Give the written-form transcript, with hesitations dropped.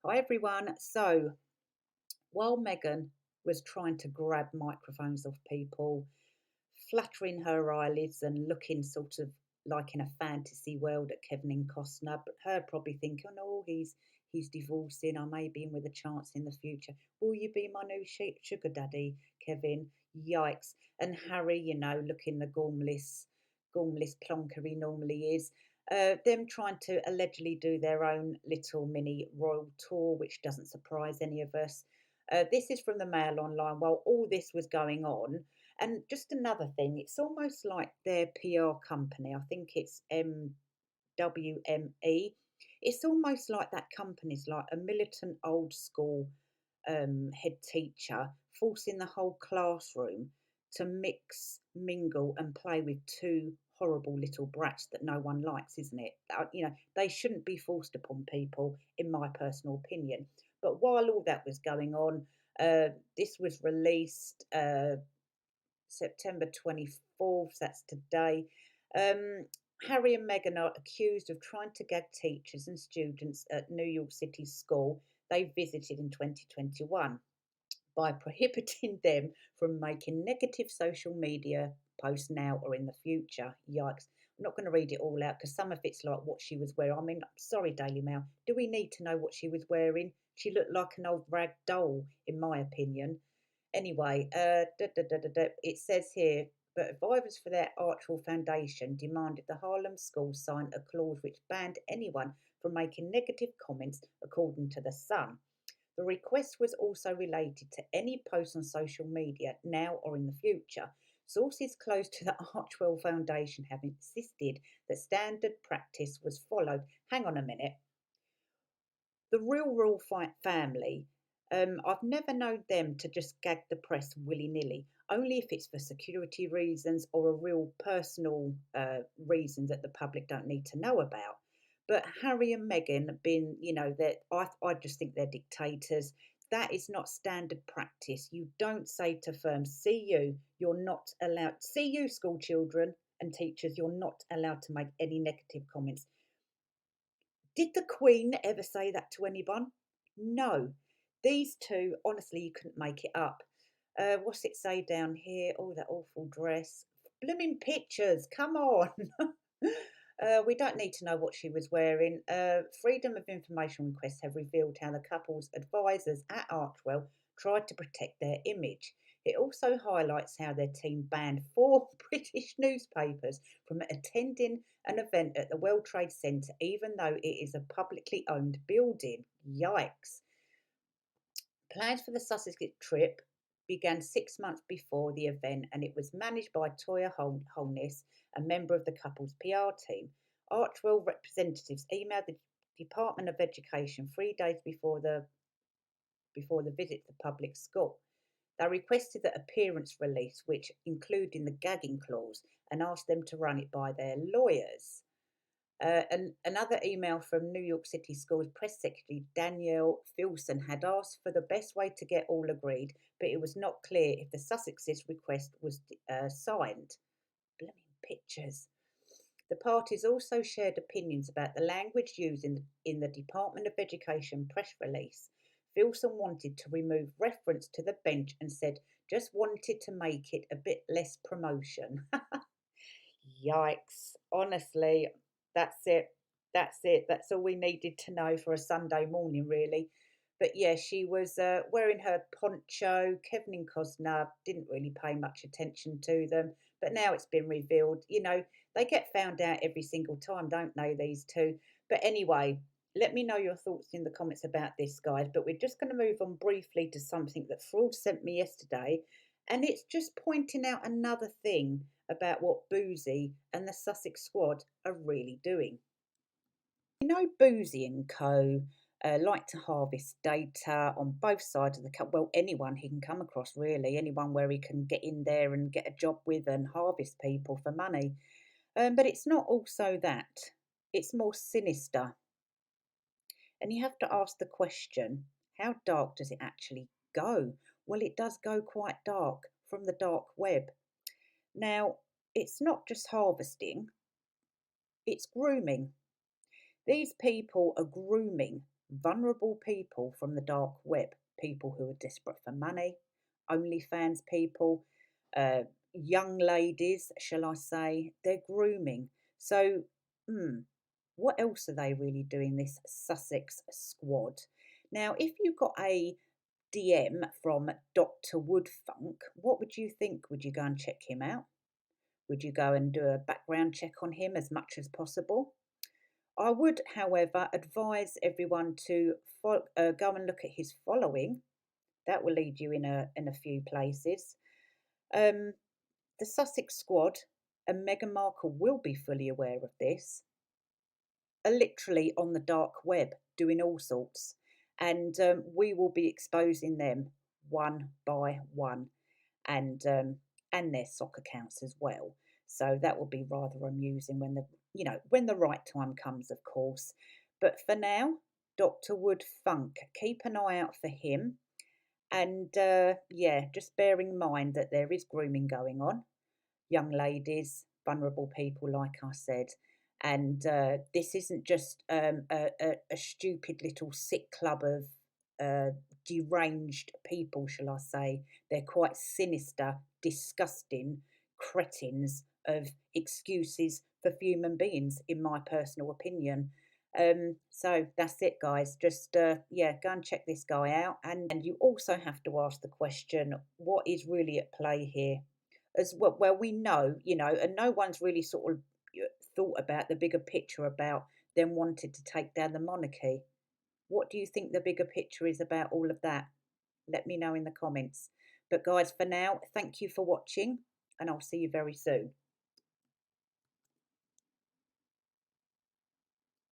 Hi everyone. So while Meghan was trying to grab microphones off people, fluttering her eyelids and looking sort of like in a fantasy world at Kevin and Costner, but her probably thinking, oh, he's divorcing. I may be in with a chance in the future. Will you be my new sugar daddy, Kevin? Yikes! And Harry, looking the gormless plonker he normally is. Them trying to allegedly do their own little mini royal tour, which doesn't surprise any of us. This is from the Mail Online. While all this was going on, and just another thing, it's almost like their PR company. I think it's WME. It's almost like that company's like a militant old school head teacher forcing the whole classroom to mix, mingle, and play with two horrible little brats that no one likes, isn't it? They shouldn't be forced upon people, in my personal opinion. But while all that was going on, this was released September 24th, that's today. Um, Harry and Meghan are accused of trying to gag teachers and students at New York City school they visited in 2021 by prohibiting them from making negative social media posts now or in the future. Yikes. I'm not going to read it all out because some of it's like what she was wearing. I mean, sorry, Daily Mail. Do we need to know what she was wearing? She looked like an old rag doll, in my opinion. Anyway, it says here, but advisors for their Archwell Foundation demanded the Harlem school sign a clause which banned anyone from making negative comments, according to The Sun. The request was also related to any posts on social media now or in the future. Sources close to the Archwell Foundation have insisted that standard practice was followed. Hang on a minute. The real royal family, I've never known them to just gag the press willy nilly, only if it's for security reasons or a real personal reason that the public don't need to know about. But Harry and Meghan, being, I just think they're dictators. That is not standard practice. You don't say to firms, see you, you're not allowed, see you, school children and teachers, you're not allowed to make any negative comments. Did the Queen ever say that to anyone? No. These two, honestly, you couldn't make it up. What's it say down here? Oh, that awful dress. Blooming pictures, come on. We don't need to know what she was wearing. Freedom of Information requests have revealed how the couple's advisors at Archwell tried to protect their image. It also highlights how their team banned four British newspapers from attending an event at the World Trade Centre, even though it is a publicly owned building. Yikes. Plans for the Sussex trip began 6 months before the event, and it was managed by Toya Holness, a member of the couple's PR team. Archwell representatives emailed the Department of Education 3 days before the visit to the public school. They requested the appearance release, which included the gagging clause, and asked them to run it by their lawyers. And another email from New York City Schools Press Secretary Danielle Filson had asked for the best way to get all agreed, but it was not clear if the Sussex's request was signed. Blooming pictures. The parties also shared opinions about the language used in the Department of Education press release. Filson wanted to remove reference to the bench and said just wanted to make it a bit less promotion. Yikes. Honestly, that's it. That's it. That's all we needed to know for a Sunday morning, really. But yeah, she was wearing her poncho. Kevin and Costner didn't really pay much attention to them. But now it's been revealed. They get found out every single time, don't they, these two? But anyway, let me know your thoughts in the comments about this, guys. But we're just going to move on briefly to something that Fraud sent me yesterday. And it's just pointing out another thing about what Boozy and the Sussex squad are really doing. Boozy and Co. Like to harvest data on both sides of the cup. Well, anyone he can come across, really. Anyone where he can get in there and get a job with and harvest people for money. But it's not also that. It's more sinister. And you have to ask the question, how dark does it actually go? Well, it does go quite dark from the dark web. Now, it's not just harvesting, it's grooming. These people are grooming vulnerable people from the dark web, people who are desperate for money, OnlyFans people, uh, young ladies, shall I say, they're grooming. So, hmm, what else are they really doing, this Sussex squad? Now, if you got a DM from Dr. Woodfunk, what would you think? Would you go and check him out? Would you go and do a background check on him as much as possible? I would, however, advise everyone to go and look at his following. That will lead you in a few places. Um, the Sussex squad and Meghan Markle will be fully aware of this, are literally on the dark web doing all sorts, and we will be exposing them one by one, and their sock accounts as well. So that will be rather amusing when the right time comes, of course. But for now, Dr. Wood Funk, keep an eye out for him, and yeah, just bearing in mind that there is grooming going on, young ladies, vulnerable people, like I said. And this isn't just a stupid little sick club of deranged people, shall I say. They're quite sinister, disgusting cretins of excuses for human beings, in my personal opinion. So that's it, guys. Just yeah, go and check this guy out, and you also have to ask the question: what is really at play here? As well, well, we know, and no one's really sort of thought about the bigger picture about them wanting to take down the monarchy. What do you think the bigger picture is about all of that? Let me know in the comments. But guys, for now, thank you for watching, and I'll see you very soon.